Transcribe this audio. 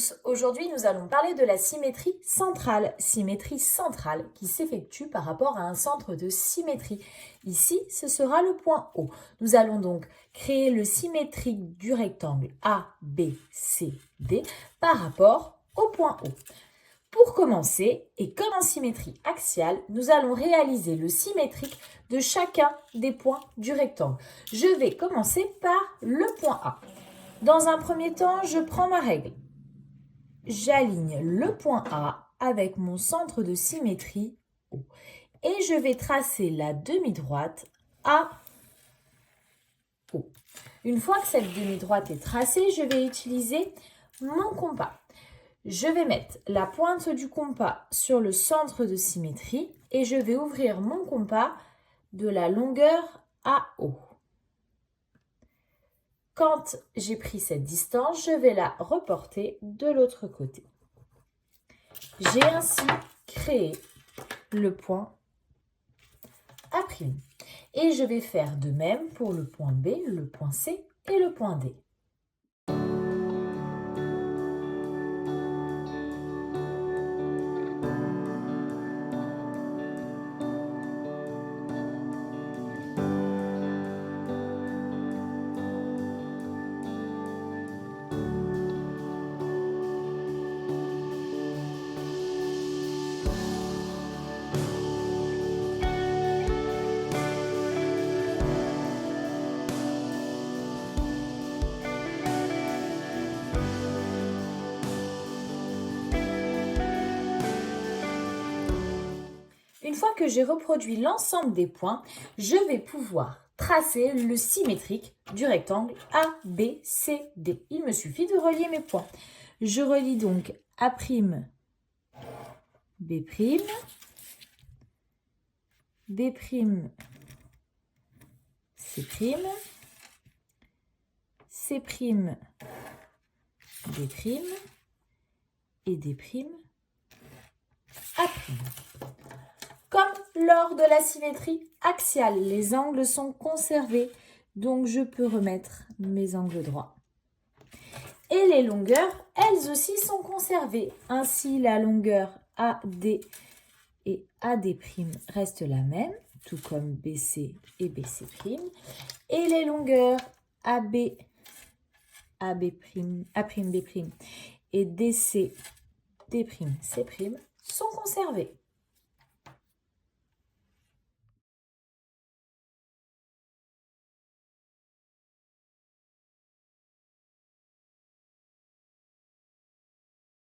tous, aujourd'hui nous allons parler de la symétrie centrale qui s'effectue par rapport à un centre de symétrie. Ici, ce sera le point O. Nous allons donc créer le symétrique du rectangle ABCD par rapport au point O. Pour commencer, et comme en symétrie axiale, nous allons réaliser le symétrique de chacun des points du rectangle. Je vais commencer par le point A. Dans un premier temps, je prends ma règle. J'aligne le point A avec mon centre de symétrie O. Et je vais tracer la demi-droite AO. Une fois que cette demi-droite est tracée, je vais utiliser mon compas. Je vais mettre la pointe du compas sur le centre de symétrie et je vais ouvrir mon compas de la longueur AO. Quand j'ai pris cette distance, je vais la reporter de l'autre côté. J'ai ainsi créé le point A'. Et je vais faire de même pour le point B, le point C et le point D. Une fois que j'ai reproduit l'ensemble des points, je vais pouvoir tracer le symétrique du rectangle ABCD. Il me suffit de relier mes points. Je relie donc A', B', B', C', C', D' et D', A'. Comme lors de la symétrie axiale, les angles sont conservés, donc je peux remettre mes angles droits. Et les longueurs, elles aussi, sont conservées. Ainsi, la longueur AD et AD' restent la même, tout comme BC et BC'. Et les longueurs AB, AB', A'B' et DC, D', C' sont conservées.